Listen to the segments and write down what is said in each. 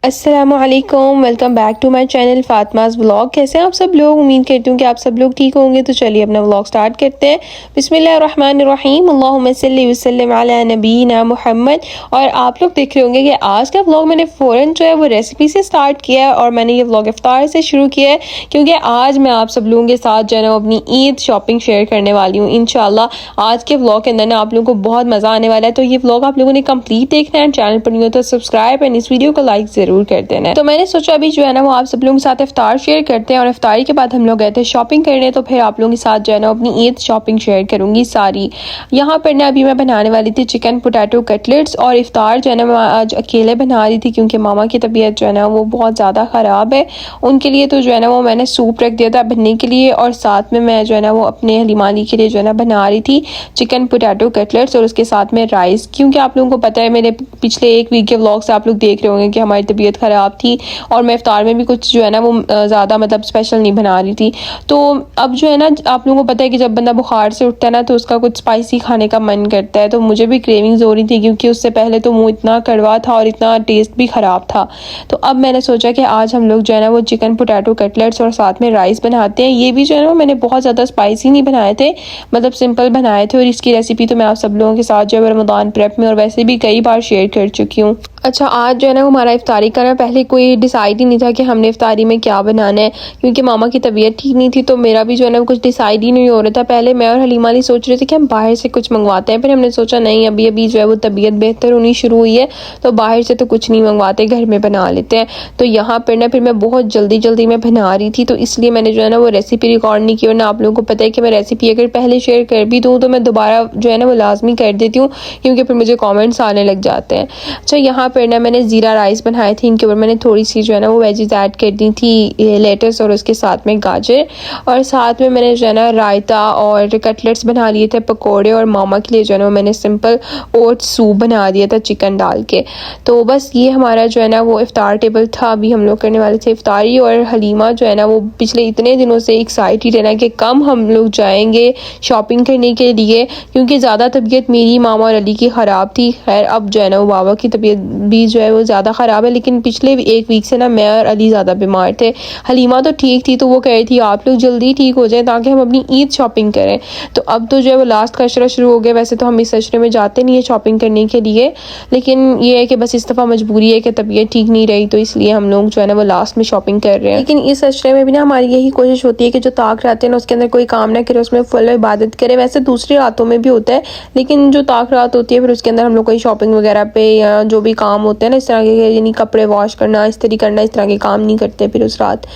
अस्सलामुअलैकुम, welcome back to my channel Fatima's vlog. कैसे हैं आप सब लोग? उम्मीद करती हूँ कि आप सब लोग ठीक होंगे। तो चलिए अपना व्लॉग स्टार्ट करते हैं। बिस्मिल्लाहिर्रहमानिर्रहीम, अल्लाहुम्मा सल्ली वसल्लिम अला नबीना मुहम्मद। और आप लोग देख रहे होंगे कि आज का व्लॉग मैंने फ़ौरन जो है वो रेसिपी से स्टार्ट किया है और मैंने ये व्लॉग इफ्तार से शुरू किया है क्योंकि आज मैं आप सब लोगों के साथ जो है ना अपनी ईद शॉपिंग शेयर करने वाली हूँ। इंशाल्लाह आज के व्लॉग के अंदर ना आप लोगों को बहुत मज़ा आने वाला है। तो ये व्लॉग आप लोगों ने कंप्लीट देखना है। चैनल पर नहीं हो तो सब्सक्राइब एंड इस वीडियो को लाइक जरूर कर देना। तो मैंने सोचा अभी जो है ना वो आप सब लोगों के साथ इफ्तार शेयर करते हैं और इफ्तारी के बाद हम लोग गए थे शॉपिंग करने। तो फिर आप लोगों के साथ जो है ना अपनी ईद शॉपिंग शेयर करूंगी सारी। यहाँ पर ना अभी मैं बनाने वाली थी चिकन पोटैटो कटलेट्स और इफ्तार जो है ना मैं आज अकेले बना रही थी क्योंकि मामा की तबीयत जो है ना वो बहुत ज़्यादा ख़राब है उनके लिए। तो जो है ना वो मैंने सूप रख दिया था बनने के लिए और साथ में मैं जो है ना वो अपने हलीमाली के लिए जो है ना बना रही थी चिकन पोटैटो कटलेट्स और उसके साथ में राइस। क्योंकि आप लोगों को पता है मेरे पिछले एक वीक के व्लॉग से आप लोग देख रहे होंगे कि हमारी तबीयत ख़राब थी और मैं इफ्तार में भी कुछ जो है ना वो ज़्यादा मतलब स्पेशल नहीं बना रही थी। तो अब जो है ना आप लोगों को पता है कि जब बंदा बुखार से उठता है ना तो उसका कुछ स्पाइसी खाने का मन करता है। तो मुझे भी क्रेविंग्स हो रही थी क्योंकि उससे पहले तो मुँह इतना कड़वा था और इतना टेस्ट भी ख़राब था। तो अब मैंने सोचा कि आज हम लोग जो है ना वो चिकन पोटैटो कटलेट्स और साथ में राइस बनाते हैं। ये भी जो है ना मैंने बहुत ज़्यादा स्पाइसी नहीं बनाए थे, मतलब सिंपल बनाए थे और इसकी रेसिपी तो मैं आप सब लोगों के साथ जो है रमज़ान प्रेप में और वैसे भी कई बार शेयर कर चुकी हूँ। अच्छा, आज जो है ना हमारा इफ्तारी का ना पहले कोई डिसाइड ही नहीं था कि हमने इफ्तारी में क्या बनाना है क्योंकि मामा की तबीयत ठीक नहीं थी। तो मेरा भी जो है ना कुछ डिसाइड ही नहीं हो रहा था। पहले मैं और हलीमा अली सोच रहे थे कि हम बाहर से कुछ मंगवाते हैं, फिर हमने सोचा नहीं अभी अभी जो है वो तबीयत बेहतर होनी शुरू हुई है तो बाहर से तो कुछ नहीं मंगवाते, घर में बना लेते हैं। तो यहाँ पर ना फिर मैं बहुत जल्दी में बना रही थी तो इसलिए मैंने जो है ना वो रेसिपी रिकॉर्ड नहीं की। और ना आप लोगों को पता है कि मैं रेसिपी अगर पहले शेयर कर भी दूँ तो मैं दोबारा जो है ना वो लाजमी कर देती हूँ क्योंकि फिर मुझे कॉमेंट्स आने लग जाते हैं। अच्छा, यहाँ पर ना मैंने ज़ीरा राइस बनाए थे, इनके ऊपर मैंने थोड़ी सी जो है ना वो वेजीज ऐड कर दी थी, लेटस और उसके साथ में गाजर। और साथ में मैंने जो है ना रायता और कटलेट्स बना लिए थे पकोड़े और मामा के लिए जो है ना मैंने सिंपल ओट्स सूप बना दिया था चिकन डाल के। तो बस ये हमारा जो है ना वो इफ्तार टेबल था। अभी हम लोग करने वाले थे इफ्तारी और हलीमा जो है ना वो पिछले इतने दिनों से एक्साइटेड है ना कि कम हम लोग जाएंगे शॉपिंग करने के लिए क्योंकि ज़्यादा तबीयत मेरी मामा और अली की ख़राब थी। खैर अब जो है ना वो बाबा की तबीयत भी जो है वो ज़्यादा ख़राब है लेकिन पिछले एक वीक से ना मैं और अली ज़्यादा बीमार थे। हलीमा तो ठीक थी तो वो कह रही थी आप लोग जल्दी ठीक हो जाए ताकि हम अपनी ईद शॉपिंग करें। तो अब तो जो है वो लास्ट का अशरा शुरू हो गया। वैसे तो हम इस अशरे में जाते नहीं है शॉपिंग करने के लिए लेकिन ये है कि बस इस दफ़ा मजबूरी है कि तबीयत ठीक नहीं रही तो इसलिए हम लोग जो है ना वो लास्ट में शॉपिंग कर रहे हैं। लेकिन इस अशरे में भी ना हमारी यही कोशिश होती है कि जो ताक रात है ना उसके अंदर कोई काम ना करे, उसमें फुल इबादत करे। वैसे दूसरी रातों में भी होता है लेकिन जो ताक रात होती है फिर उसके अंदर हम लोग कोई शॉपिंग वगैरह पे या जो भी काम होते हैं ना इस तरह के यानी कपड़े वॉश करना इस्त्री करना इस तरह के काम नहीं करते फिर उस रात।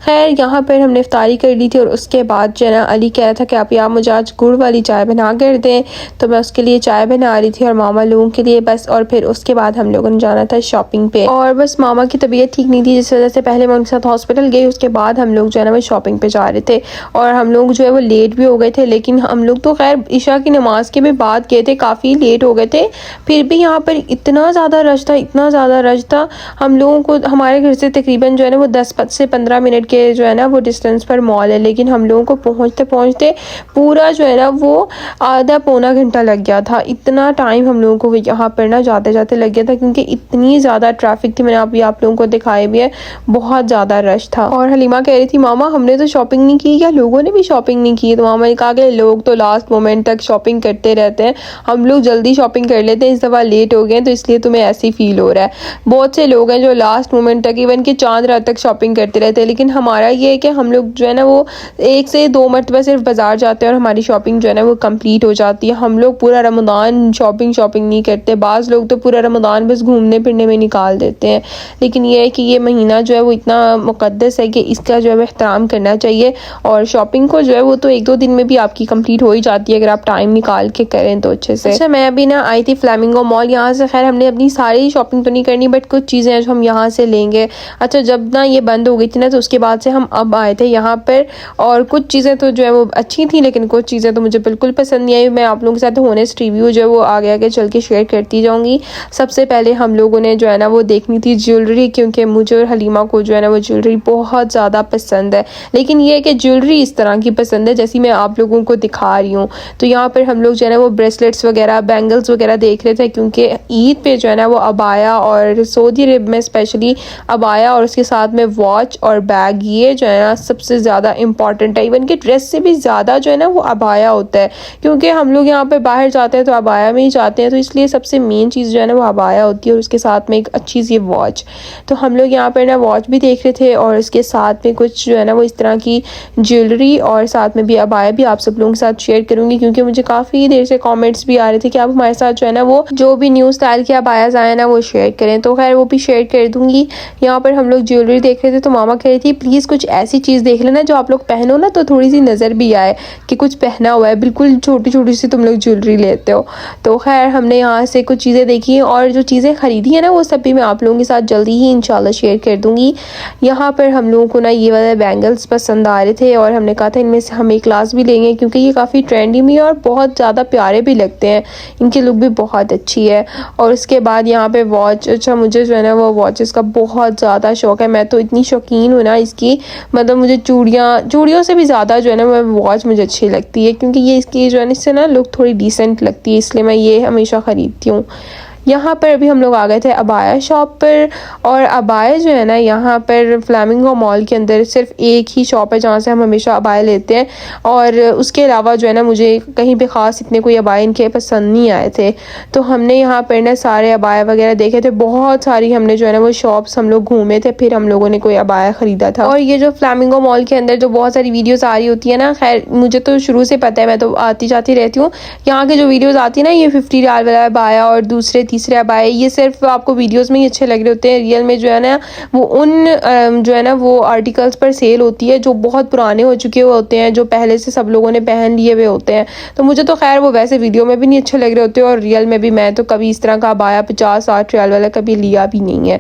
खैर यहाँ पर हमने इफ्तारी कर ली थी और उसके बाद जो है ना अली कह रहा था कि आप यार मुझे आज गुड़ वाली चाय बना कर दें। तो मैं उसके लिए चाय बना रही थी और मामा लोगों के लिए बस। और फिर उसके बाद हम लोगों ने जाना था शॉपिंग पे और बस मामा की तबीयत ठीक नहीं थी जिस वजह से पहले मैं उनके साथ हॉस्पिटल गई, उसके बाद हम लोग जो है ना वो शॉपिंग पे जा रहे थे और हम लोग जो है वो लेट भी हो गए थे। लेकिन हम लोग तो खैर इशा की नमाज के भी बाद गए थे, काफ़ी लेट हो गए थे। फिर भी यहाँ पर इतना ज़्यादा रश था, इतना ज़्यादा रश था। हम लोगों को हमारे घर से तकरीबन जो है ना वो 10 से 15 मिनट के जो है ना वो डिस्टेंस पर मॉल है लेकिन हम लोगों को पहुँचते पहुँचते पूरा जो है ना वो आधा पौना घंटा लग गया था। इतना टाइम हम लोगों को यहाँ पर ना जाते जाते लग गया था क्योंकि इतनी ज़्यादा ट्रैफिक थी। मैंने अभी आप लोगों को दिखाया भी है, बहुत ज़्यादा रश था। और हलीमा कह रही थी मामा हमने तो शॉपिंग नहीं की, क्या लोगों ने भी शॉपिंग नहीं की? तो मामा ने कहा कि लोग तो लास्ट मोमेंट तक शॉपिंग करते रहते हैं, हम लोग जल्दी शॉपिंग कर लेते हैं, इस दफ़ा लेट हो गए तो इसलिए तुम्हें ऐसे ही फील हो रहा है। बहुत से लोग हैं जो लास्ट मोमेंट तक इवन कि चांद रात तक शॉपिंग करते रहते हैं लेकिन हमारा ये है कि हम लोग जो है ना वो 1 से 2 मरतबा सिर्फ बाजार जाते हैं और हमारी शॉपिंग जो है ना वो कंप्लीट हो जाती है। हम लोग पूरा रमज़ान शॉपिंग नहीं करते, बाज़ लोग तो पूरा रमज़ान बस घूमने फिरने में निकाल देते हैं। लेकिन ये है कि ये महीना जो है वो इतना मुक़द्दस है कि इसका जो है एहतराम करना चाहिए और शॉपिंग को जो है वो तो 1-2 दिन में भी आपकी कंप्लीट हो ही जाती है अगर आप टाइम निकाल के करें तो अच्छे से। अच्छा, मैं अभी ना आई थी फ्लेमिंगो मॉल, यहाँ से खैर हमने अपनी सारी शॉपिंग तो नहीं करनी बट कुछ चीज़ें हैं जो हम यहाँ से लेंगे। अच्छा, जब ना ये बंद हो गई थी ना तो उसके बाद से हम अब आए थे यहाँ पर और कुछ चीज़ें तो जो है वो अच्छी थी लेकिन कुछ चीज़ें तो मुझे बिल्कुल पसंद नहीं आई। मैं आप लोगों के साथ होनेस्ट रिव्यू जो है वो आगे आगे चल के शेयर करती जाऊँगी। सबसे पहले हम लोगों ने जो है ना वो देखनी थी ज्वेलरी क्योंकि मुझे और हलीमा को जो है ना वो ज्वेलरी बहुत ज़्यादा पसंद है लेकिन ये है कि ज्वेलरी इस तरह की पसंद है जैसी मैं आप लोगों को दिखा रही हूँ। तो यहाँ पर हम लोग जो है ना वो ब्रेसलेट्स वगैरह बैंगल्स वगैरह देख रहे थे क्योंकि ईद पे जो है ना वो अबाया, और सऊदी अरब में स्पेशली अबाया और उसके साथ में वॉच और बैग, ये जो है ना सबसे ज़्यादा इम्पॉर्टेंट है। इवन कि ड्रेस से भी ज़्यादा जो है ना वो अबाया होता है, क्योंकि हम लोग यहाँ पे बाहर जाते हैं तो अबाया में ही जाते हैं, तो इसलिए सबसे मेन चीज़ जो है ना वो अबाया होती है, और उसके साथ में एक अच्छी सी वॉच। तो हम लोग यहाँ पर ना वॉच भी देख रहे थे, और इसके साथ में कुछ जो है ना वो इस तरह की ज्वेलरी, और साथ में भी अबाया भी आप सब लोगों के साथ शेयर करूँगी, क्योंकि मुझे काफ़ी देर से कमेंट्स भी आ रहे थे कि आप हमारे साथ जो है ना वो जो भी न्यू स्टाइल के अबायास आए ना वो शेयर करें। तो खैर वो भी शेयर कर दूँगी। यहाँ पर हम लोग ज्वेलरी देख रहे थे, तो मामा कह रही थी प्लीज़ कुछ ऐसी चीज़ देख लेना जो आप लोग पहनो ना तो थोड़ी सी नज़र भी आए कि कुछ पहना हुआ है, बिल्कुल छोटी छोटी सी तुम लोग ज्वेलरी लेते हो। तो खैर हमने यहाँ से कुछ चीज़ें देखी, और जो चीज़ें ख़रीदी है ना वो सब भी मैं आप लोगों के साथ जल्दी ही इंशाल्लाह शेयर कर दूँगी। यहाँ पर हम लोगों को ना ये वाले बैंगल्स पसंद आ रहे थे, और हमने कहा था इनमें से हम एक क्लास भी लेंगे, क्योंकि ये काफ़ी ट्रेंडी भी है और बहुत ज़्यादा प्यारे भी लगते हैं, इनकी लुक भी बहुत अच्छी है। और उसके बाद यहाँ पे वॉच, अच्छा मुझे जो है ना वो वॉचेस का बहुत ज़्यादा शौक़ है, मैं तो इतनी शौकीन हूँ ना इसकी, मतलब मुझे चूड़ियों से भी ज़्यादा जो है ना वो वॉच मुझे अच्छी लगती है, क्योंकि ये इसकी जो है ना इससे ना लुक थोड़ी डिसेंट लगती है, इसलिए मैं ये हमेशा ख़रीदती हूँ। यहाँ पर अभी हम लोग आ गए थे अबाया शॉप पर, और अबाया जो है ना यहाँ पर फ्लेमिंगो मॉल के अंदर सिर्फ एक ही शॉप है जहाँ से हम हमेशा अबाया लेते हैं, और उसके अलावा जो है ना मुझे कहीं पे ख़ास इतने कोई अबाया इनके पसंद नहीं आए थे। तो हमने यहाँ पर ना सारे अबाया वगैरह देखे थे, बहुत सारी हमने जो है ना वो शॉप्स हम लोग घूमे थे, फिर हम लोगों ने कोई अबाया ख़रीदा था। और ये जो फ्लेमिंगो मॉल के अंदर जो बहुत सारी वीडियोज़ आ रही होती है ना, खैर मुझे तो शुरू से पता है, मैं तो आती जाती रहती हूँ, यहाँ के जो वीडियोज़ आती है ना ये 50 रियाल वाला अबाया और दूसरे तीसरे अबाया, ये सिर्फ आपको वीडियोस में ही अच्छे लग रहे होते हैं, रियल में जो है ना वो उन जो है ना वो आर्टिकल्स पर सेल होती है जो बहुत पुराने हो चुके होते हैं, जो पहले से सब लोगों ने पहन लिए हुए होते हैं। तो मुझे तो खैर वो वैसे वीडियो में भी नहीं अच्छे लग रहे होते, और रियल में भी मैं तो कभी इस तरह का अबाया 50-60 रियाल वाला कभी लिया भी नहीं है।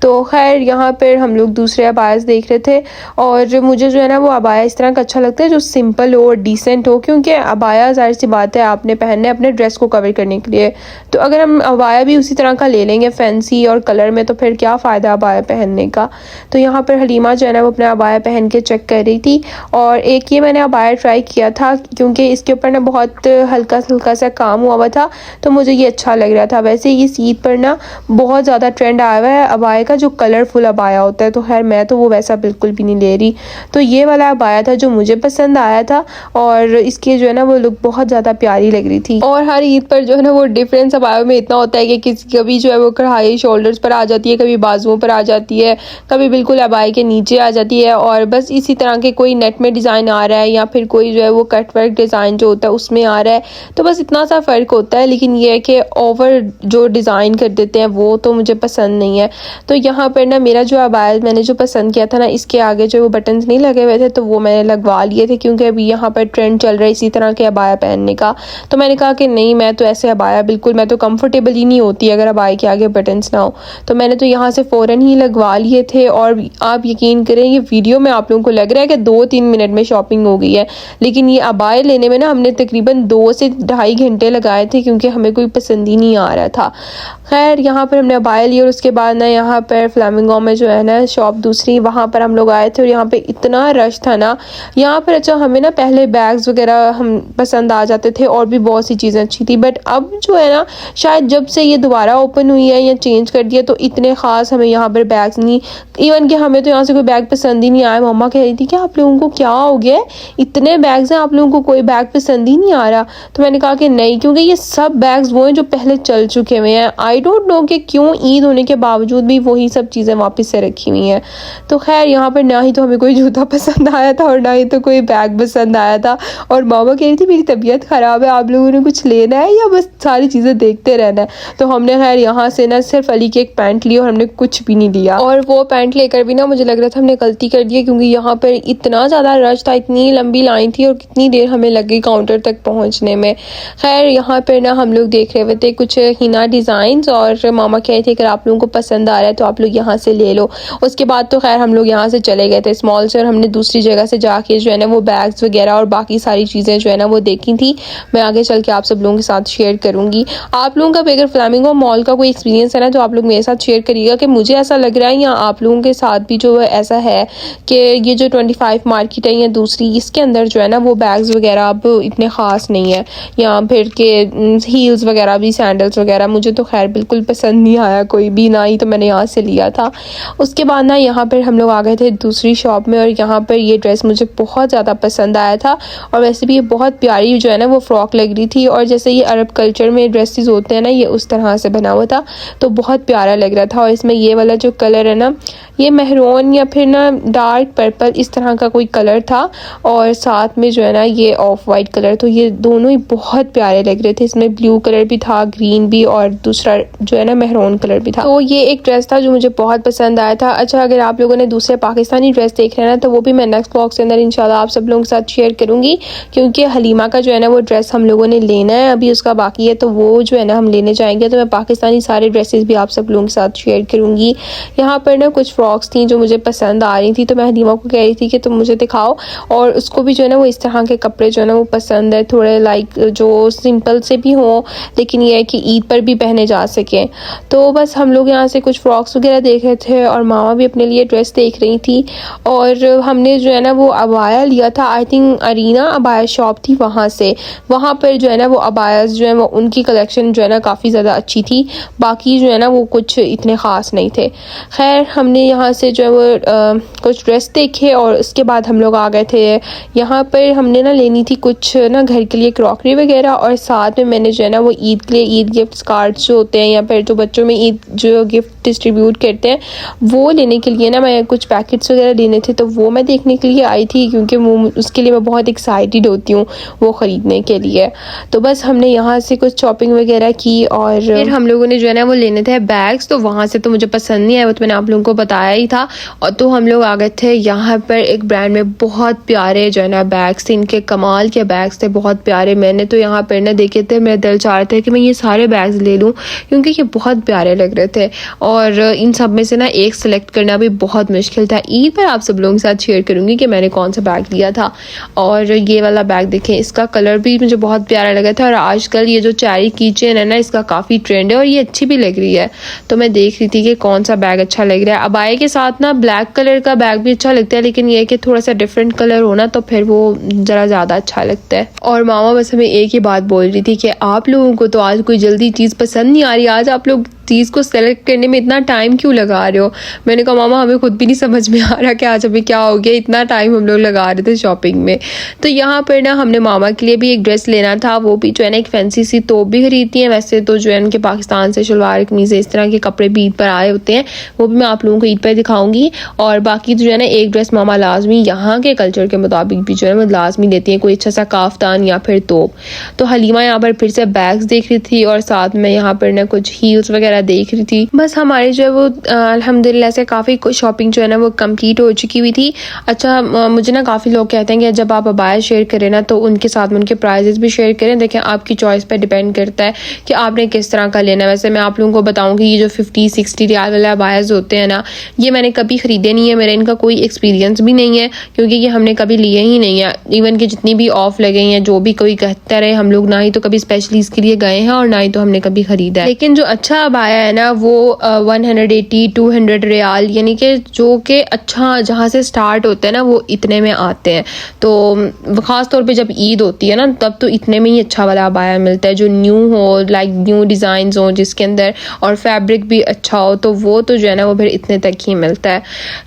तो खैर यहाँ पर हम लोग दूसरे अबायास देख रहे थे, और मुझे जो है ना वो अबाया इस तरह का अच्छा लगता है जो सिंपल हो और डिसेंट हो, क्योंकि अबाया ज़ाहिर सी बात है आपने पहनना है अपने ड्रेस को कवर करने के लिए, तो अगर हम अबाया भी उसी तरह का ले लेंगे फैंसी और कलर में तो फिर क्या फ़ायदा अबाया पहनने का। तो यहाँ पर हलीमा जो है ना वो अपना अबाया पहन के चेक कर रही थी, और एक ये मैंने अबाया ट्राई किया था क्योंकि इसके ऊपर ना बहुत हल्का सा काम हुआ था, तो मुझे ये अच्छा लग रहा था। वैसे ये ईद पर ना बहुत ज़्यादा ट्रेंड आया हुआ है अबाया का, जो कलरफुल अबाया होता है, तो खैर मैं तो वो वैसा बिल्कुल भी नहीं ले रही। तो ये वाला अबाया था जो मुझे पसंद आया था, और इसकी जो है ना वो लुक बहुत ज़्यादा प्यारी लग रही थी। और हर ईद पर जो है ना वो डिफरेंस अबाया में इतना होता है कि किसी कभी जो है वो कढ़ाई शोल्डर्स पर आ जाती है, कभी बाजुओं पर आ जाती है, कभी बिल्कुल अबाया के नीचे आ जाती है, और बस इसी तरह के कोई नेट में डिज़ाइन आ रहा है, या फिर कोई जो है वो कट वर्क डिज़ाइन जो होता है उसमें आ रहा है, तो बस इतना सा फ़र्क होता है। लेकिन ये है कि ओवर जो डिज़ाइन कर देते हैं वो तो मुझे पसंद नहीं है। तो यहाँ पर ना मेरा जो अबाया मैंने जो पसंद किया था ना, इसके आगे जो वो बटन्स नहीं लगे हुए थे तो वो मैंने लगवा लिए थे, क्योंकि अभी यहाँ पर ट्रेंड चल रहा है इसी तरह के अबाया पहनने का। तो मैंने कहा कि नहीं, मैं तो ऐसे अबाया बिल्कुल, मैं तो कंफर्टेबल ही नहीं होती अगर अबाया के आगे बटन्स ना हो, तो मैंने तो यहाँ से फ़ौरन ही लगवा लिए थे। और आप यकीन करें ये वीडियो में आप लोगों को लग रहा है कि 2-3 मिनट में शॉपिंग हो गई है, लेकिन ये अबाया लेने में ना हमने तकरीबन 2 से ढाई घंटे लगाए थे, क्योंकि हमें कोई पसंद ही नहीं आ रहा था। खैर यहाँ पर हमने अबाया लिया, और उसके बाद ना यहाँ पर फ्लेमिंगो में जो है ना शॉप दूसरी, वहाँ पर हम लोग आए थे, और यहाँ पर इतना रश था ना यहाँ पर। अच्छा हमें ना पहले बैग्स वगैरह हम पसंद आ जाते थे, और भी बहुत सी चीज़ें अच्छी थी, बट अब जो है ना शायद जब से ये दोबारा ओपन हुई है या चेंज कर दिया, तो इतने ख़ास हमें यहाँ पर बैग्स नहीं, इवन कि हमें तो यहाँ से कोई बैग पसंद ही नहीं आया। मम्मा कह रही थी कि आप लोगों को क्या हो गया, इतने बैग्स हैं, आप लोगों को कोई बैग पसंद ही नहीं आ रहा। तो मैंने कहा कि नहीं, क्योंकि ये सब बैग्स वो हैं जो पहले चल चुके हुए हैं। आई डोंट नो कि क्यों ईद होने के बावजूद भी वही सब चीज़ें वापस से रखी हुई हैं। तो खैर यहाँ पर ना ही तो हमें कोई जूता पसंद आया था, और ना ही तो कोई बैग पसंद आया था, और मामा कह रही थी मेरी तबीयत ख़राब है, आप लोगों ने कुछ लेना है या बस सारी चीज़ें देखते रहना है। तो हमने खैर यहाँ से ना सिर्फ अली की एक पैंट ली, और हमने कुछ भी नहीं लिया, और वो पैंट लेकर भी ना मुझे लग रहा था हमने गलती कर दी है, क्योंकि यहाँ पर इतना ज़्यादा रश था, इतनी लंबी लाइन थी, और कितनी देर हमें लग गई काउंटर तक पहुँचने में। खैर यहाँ पर ना हम लोग देख रहे हुए थे कुछ हिना डिज़ाइंस, और मामा कह रहे थे अगर आप लोगों को पसंद आ रहा है तो आप लोग यहाँ से ले लो। उसके बाद तो खैर हम लोग यहाँ से चले गए थे स्मॉल से, और हमने दूसरी जगह से जाके जो है ना वो बैग्स वगैरह और बाकी सारी चीज़ें जो है ना वो देखी थी। मैं आगे चल के आप सब लोगों के साथ शेयर करूँगी। आप लोगों का भी अगर फ्लेमिंगो मॉल का कोई एक्सपीरियंस है ना, तो आप लोग मेरे साथ शेयर करिएगा कि मुझे ऐसा लग रहा है या आप लोगों के साथ भी जो ऐसा है कि ये जो 25 मार्केट है या दूसरी, इसके अंदर जो है ना वो बैग्स वगैरह अब इतने ख़ास नहीं है, या फिर के हील्स वगैरह भी, सैंडल्स वगैरह मुझे तो खैर बिल्कुल पसंद नहीं आया कोई भी, ना ही तो मैंने यहाँ से लिया था। उसके बाद ना यहाँ पर हम लोग आ गए थे दूसरी शॉप में और यहाँ पर ये ड्रेस मुझे बहुत ज़्यादा पसंद आया था। और वैसे भी ये बहुत प्यारी जो है ना वो फ्रॉक लग रही थी, और जैसे ये अरब कल्चर में ड्रेसेस होते हैं ना, ये उस तरह से बना हुआ था, तो बहुत प्यारा लग रहा था। और इसमें ये वाला जो कलर है ना, ये मेहरून या फिर ना डार्क पर्पल इस तरह का कोई कलर था, और साथ में जो है ना ये ऑफ वाइट कलर, तो ये दोनों ही बहुत प्यारे लग रहे थे। इसमें ब्लू कलर भी था, ग्रीन भी, और दूसरा जो है ना मेहरून कलर भी था। तो ये एक ड्रेस था जो मुझे बहुत पसंद आया था। अच्छा, अगर आप लोगों ने दूसरे पाकिस्तानी ड्रेस देख रहे हैं ना, तो वो भी मैं नेक्स्ट ब्लॉग के अंदर इंशाल्लाह आप सब लोगों के साथ शेयर करूंगी, क्योंकि हलीमा का जो है ना वो ड्रेस हम लोगों ने लेना है, अभी उसका बाकी है, तो वो जो है ना हम लेने जाएंगे। तो मैं पाकिस्तानी सारे ड्रेसेस भी आप सब लोगों के साथ शेयर करूंगी। यहाँ पर ना कुछ फ्रॉक्स थी जो मुझे पसंद आ रही थी, तो मैं हलीमा को कह रही थी कि तुम मुझे दिखाओ, और उसको भी जो है ना वो इस तरह के कपड़े जो है ना वो पसंद है, थोड़े लाइक जो सिंपल से भी हों, लेकिन ये है कि ईद पर भी पहने जा सकें। तो बस हम लोग यहाँ से कुछ फ्रॉक्स वगैरह देख रहे थे, और मामा भी अपने लिए ड्रेस देख रही थी, और हमने जो है ना वो अबाया लिया था, आई थिंक अरीना अबाया शॉप थी, वहाँ पर जो है ना वो अबायास जो है वो उनकी कलेक्शन जो है ना काफ़ी ज़्यादा अच्छी थी, बाकी जो है ना वो कुछ इतने ख़ास नहीं थे। खैर, हमने यहाँ से जो है वो कुछ ड्रेस देखे, और उसके बाद हम लोग आ गए थे यहाँ पर। हमने ना लेनी थी कुछ ना घर के लिए क्रॉकरी वगैरह, और साथ में मैंने जो है ना वो ईद के लिए ईद गिफ्ट कार्ड्स जो होते हैं, या फिर जो बच्चों में ईद जो गिफ्ट डिस्ट्रीब्यूट करते हैं, वो लेने के लिए ना मैं कुछ पैकेट्स वगैरह लेने थे, तो वो मैं देखने के लिए आई थी, क्योंकि वो उसके लिए मैं बहुत एक्साइटेड होती हूँ वो ख़रीदने के लिए। तो बस हमने यहाँ से कुछ शॉपिंग वगैरह की, और फिर हम लोगों ने जो है ना वो लेने थे बैग्स, तो वहाँ से तो मुझे पसंद नहीं आया, वो तो मैंने आप लोगों को बताया ही था। और तो हम लोग आ गए थे यहाँ पर एक ब्रांड में बहुत प्यारे जो है ना बैग्स थे, इनके कमाल के बैग्स थे, बहुत प्यारे। मैंने तो यहाँ पर ना देखे थे, मेरा दिल चाह रहा था कि मैं ये सारे बैग्स ले लूँ, क्योंकि ये बहुत प्यारे लग रहे थे, और इन सब में से ना एक सिलेक्ट करना भी बहुत मुश्किल था। ईद पर आप सब लोगों के साथ शेयर करूँगी कि मैंने कौन सा बैग लिया था। और ये वाला बैग देखें, इसका कलर भी मुझे बहुत प्यारा लगा था, और आजकल ये जो चेरी की चेन है ना, इसका काफ़ी ट्रेंड है, और ये अच्छी भी लग रही है। तो मैं देख रही थी कि कौन सा बैग अच्छा लग रहा है। अबाया के साथ ना ब्लैक कलर का बैग भी अच्छा लगता है, लेकिन ये है कि थोड़ा सा डिफरेंट कलर होना तो फिर वो ज़रा ज़्यादा अच्छा लगता है। और मामा बस हमें एक ही बात बोल रही थी कि आप लोगों को तो आज कोई जल्दी चीज़ पसंद नहीं आ रही, आज आप लोग चीज़ को सेलेक्ट करने में इतना टाइम क्यों लगा रहे हो। मैंने कहा मामा हमें खुद भी नहीं समझ में आ रहा कि आज हमें क्या हो गया, इतना टाइम हम लोग लगा रहे थे शॉपिंग में। तो यहाँ पर ना हमने मामा के लिए भी एक ड्रेस लेना था, वो भी जो है ना एक फैंसी सी तोप भी खरीदती हैं। वैसे तो जो है उनके पाकिस्तान से शलवार कमीज़ इस तरह के कपड़े भी ईद पर आए होते हैं, वो भी मैं आप लोगों को ईद पर दिखाऊंगी। और बाकी जो है ना एक ड्रेस मामा लाजमी यहाँ के कल्चर के मुताबिक भी जो है वो लाजमी लेती हैं, कोई अच्छा सा काफ्तान या फिर तोप। तो हलीमा यहाँ पर फिर से बैग्स देख रही थी, और साथ में यहाँ पर ना कुछ हील्स वगैरह देख रही थी। बस हमारी जो है वो अल्हम्दुलिल्लाह से काफ़ी शॉपिंग जो है ना वो कंप्लीट हो चुकी हुई थी। अच्छा, मुझे ना काफ़ी लोग कहते हैं कि जब आप अबाया शेयर करें ना तो उनके साथ में उनके प्राइजेस भी शेयर करें। देखें, आपकी चॉइस पर डिपेंड करता है कि आपने किस तरह का लेना है। वैसे मैं आप लोगों को बताऊँ कि ये जो 50-60 रियाल वाले अबायाज होते हैं ना, ये मैंने कभी ख़रीदे नहीं है, मेरा इनका कोई एक्सपीरियंस भी नहीं है, क्योंकि ये हमने कभी लिए ही नहीं है। इवन कि जितनी भी ऑफ लगे हैं, जो भी कोई कहता रहे, हम लोग ना ही तो कभी स्पेशली इसके लिए गए हैं, और ना ही तो हमने कभी ख़रीदा है। लेकिन जो अच्छा अबाया है ना वो 180-200 रियाल, यानी कि जो कि अच्छा जहाँ से स्टार्ट होते हैं ना वो इतने में आते हैं। तो ख़ास तौर पे जब ईद होती है ना, तब तो इतने में ही अच्छा वाला अबाया मिलता है, जो न्यू हो, लाइक न्यू डिज़ाइंस हो जिसके अंदर, और फैब्रिक भी अच्छा हो, तो वो तो जो है ना वो फिर इतने तक ही मिलता है।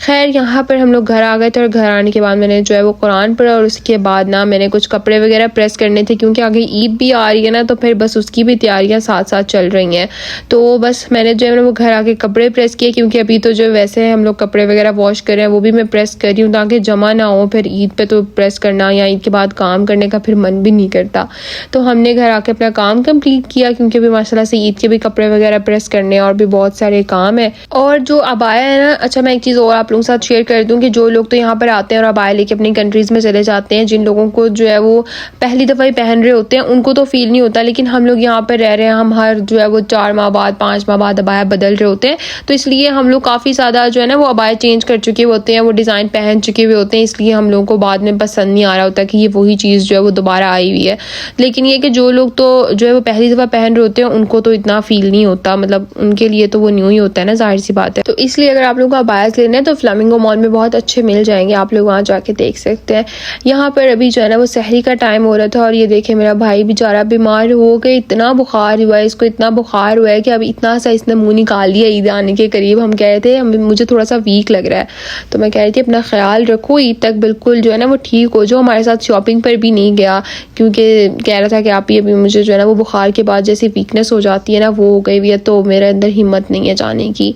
खैर, यहाँ पर हम लोग घर आ गए थे, और घर आने के बाद मैंने जो है वो कुरान पढ़ा, और उसके बाद ना मैंने कुछ कपड़े वगैरह प्रेस करने थे, क्योंकि आगे ईद भी आ रही है ना, तो फिर बस उसकी भी तैयारियाँ साथ साथ चल रही हैं। तो बस मैंने जो है वो घर आके कपड़े प्रेस किए, क्योंकि अभी तो जो वैसे हम लोग कपड़े वगैरह वॉश कर रहे हैं वो भी मैं प्रेस कर रही हूँ, ताकि जमा ना हो, फिर ईद पे तो प्रेस करना या ईद के बाद काम करने का फिर मन भी नहीं करता। तो हमने घर आके अपना काम कंप्लीट किया, क्योंकि अभी माशाल्लाह से ईद के भी कपड़े वगैरह प्रेस करने और भी बहुत सारे काम है। और जो अबाया है ना, अच्छा मैं एक चीज़ और आप लोगों के साथ शेयर कर दूँ कि जो लोग तो यहाँ पर आते हैं और अबाया लेके अपनी कंट्रीज़ में चले जाते हैं, जिन लोगों को जो है वो पहली दफ़ा ही पहन रहे होते हैं, उनको तो फील नहीं होता, लेकिन हम लोग यहाँ पर रह रहे हैं, हम हर जो है वो 4 माह बाद 5 माह बाद अबाया बदल रहे होते हैं, तो इसलिए हम लोग काफ़ी ज़्यादा जो है ना वो अबाया चेंज कर चुके होते हैं, वो डिज़ाइन पहन चुके हुए होते हैं, इसलिए हम लोगों को बाद में पसंद नहीं आ रहा होता कि ये वही चीज़ जो है वो दोबारा आई हुई है। लेकिन ये कि जो लोग तो जो है वो पहली दफ़ा पहन रहे होते हैं, उनको तो इतना फील नहीं होता, मतलब उनके लिए तो वो न्यू ही होता है ना, जाहिर सी बात है। तो इसलिए अगर आप लोगों को अबायास लेने हैं तो फ्लामिंगो मॉल में बहुत अच्छे मिल जाएंगे, आप लोग वहाँ जाके देख सकते हैं। यहाँ पर अभी जो है ना वो सहरी का टाइम हो रहा था, और ये देखे मेरा भाई बेचारा बीमार हो गए, इतना बुखार हुआ है इसको, इतना बुखार हुआ है कि अभी इतना इतना सा इसने मुँह निकाल लिया ईद आने के करीब। हम कह रहे थे मुझे थोड़ा सा वीक लग रहा है, तो मैं कह रही थी अपना ख्याल रखो, ईद तक बिल्कुल जो है ना वो ठीक हो जाओ। हमारे साथ शॉपिंग पर भी नहीं गया क्योंकि कह रहा था कि आप ही अभी मुझे जो है ना वो बुखार के बाद जैसी वीकनेस हो जाती है ना वो हो गई हुई है, तो मेरे अंदर हिम्मत नहीं है जाने की।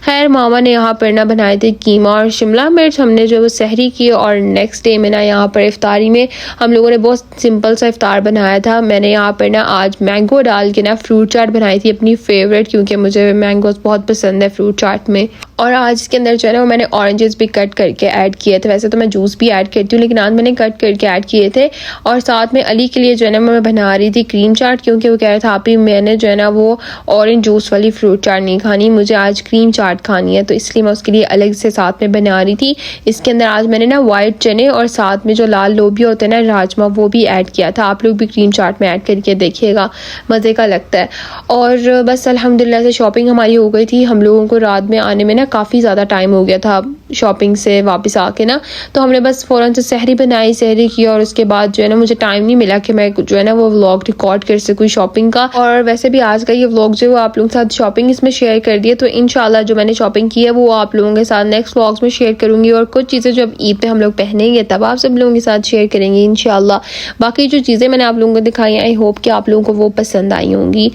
खैर मामा ने यहाँ पर ना बनाए थे कीमा और शिमला मिर्च, हमने जो वो सहरी की और नेक्स्ट डे में ना यहाँ पर इफ्तारी में हम लोगों ने बहुत सिंपल सा इफ्तार बनाया था। मैंने यहाँ पर ना आज मैंगो डाल के ना फ्रूट चाट बनाई थी अपनी फेवरेट, क्योंकि मुझे मैंगोज बहुत पसंद है फ्रूट चाट में। और आज इसके अंदर जो है ना वो मैंने ऑरेंजेस भी कट करके ऐड किए थे। वैसे तो मैं जूस भी ऐड करती हूँ लेकिन आज मैंने कट करके ऐड किए थे। और साथ में अली के लिए जो है ना मैं बना रही थी क्रीम चाट, क्योंकि वो कह रहा था आप ही मैंने जो है ना वो ऑरेंज जूस वाली फ्रूट चाट नहीं खानी, मुझे आज क्रीम चाट खानी है, तो इसलिए मैं उसके लिए अलग से साथ में बना रही थी। इसके अंदर आज मैंने ना वाइट चने और साथ में जो लाल लोबिया होते हैं ना राजमा, वो भी ऐड किया था। आप लोग भी क्रीम चाट में ऐड करके देखिएगा, मज़े का लगता है। और बस अल्हम्दुलिल्लाह से शॉपिंग हमारी हो गई थी। हम लोगों को रात में आने में ना काफ़ी ज़्यादा टाइम हो गया था शॉपिंग से वापस आके ना, तो हमने बस फ़ौरन से सहरी बनाई, सहरी की, और उसके बाद जो है ना मुझे टाइम नहीं मिला कि मैं जो है ना वो व्लॉग रिकॉर्ड कर सकूँ शॉपिंग का। और वैसे भी आज का ये व्लॉग जो है वो आप लोगों के साथ शॉपिंग इसमें शेयर कर दिया, तो इंशाल्लाह जो मैंने शॉपिंग की है वो आप लोगों के साथ नेक्स्ट व्लॉग्स में शेयर करूँगी। और कुछ चीज़ें जो अब ईद पे हम लोग पहनेंगे तब आप सब लोगों के साथ शेयर करेंगे इंशाल्लाह। बाकी जो चीज़ें मैंने आप लोगों को दिखाई, आई होप कि आप लोगों को वो पसंद आई होंगी।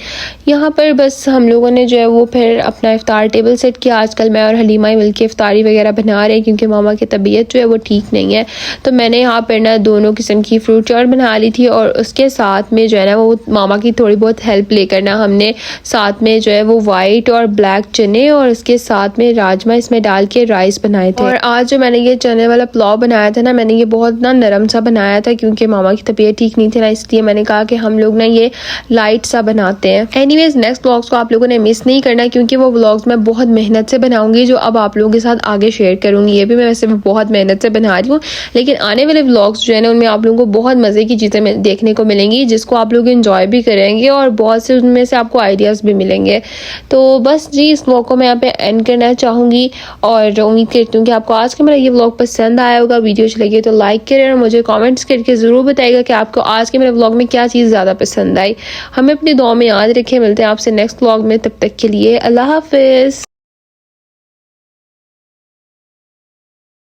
यहाँ पर बस हम लोगों ने जो है वो फिर अपना इफ्तार टेबल सेट किया। आजकल मैं और हलीमा ही मिलकर इफ्तारी वगैरह बना रहे हैं क्योंकि मामा की तबीयत जो है वो ठीक नहीं है, तो मैंने यहाँ पर ना दोनों किस्म की फ्रूट चाट बना ली थी। और उसके साथ में जो है ना वो मामा की थोड़ी बहुत हेल्प लेकर ना हमने साथ में जो है वो वाइट और ब्लैक चने और उसके साथ में राजमा इसमें डाल के राइस बनाए थे। और आज जो मैंने ये चने वाला पुलाव बनाया था ना, मैंने ये बहुत ना नरम सा बनाया था क्योंकि मामा की तबीयत ठीक नहीं थी ना, इसलिए मैंने कहा कि हम लोग ना ये लाइट सा बनाते हैं। एनीवेज नेक्स्ट व्लॉग्स को आप लोगों ने मिस नहीं करना क्योंकि वो व्लॉग्स मैं बहुत मेहनत से बनाऊंगी जो अब आप लोगों के साथ आगे शेयर करूंगी। ये भी मैं वैसे बहुत मेहनत से बना रही हूँ, लेकिन आने वाले व्लॉग्स जो है ना उनमें आप लोगों को बहुत मज़े की चीज़ें देखने को मिलेंगी जिसको आप लोग इंजॉय भी करेंगे और बहुत से उनमें से आपको आइडियाज़ भी मिलेंगे। तो बस जी इस व्लॉग को मैं यहाँ पे एंड करना चाहूँगी और उम्मीद करती हूँ कि आपको आज का मेरा ये व्लॉग पसंद आया होगा। वीडियो अच्छी लगी तो लाइक करें और मुझे कमेंट्स करके ज़रूर बताइएगा कि आपको आज के मेरे व्लॉग में क्या चीज़ ज़्यादा पसंद आई। हमें अपनी दुआ में याद रखें। मिलते हैं आपसे नेक्स्ट व्लॉग में, तब तक के लिए अल्लाह हाफिज़।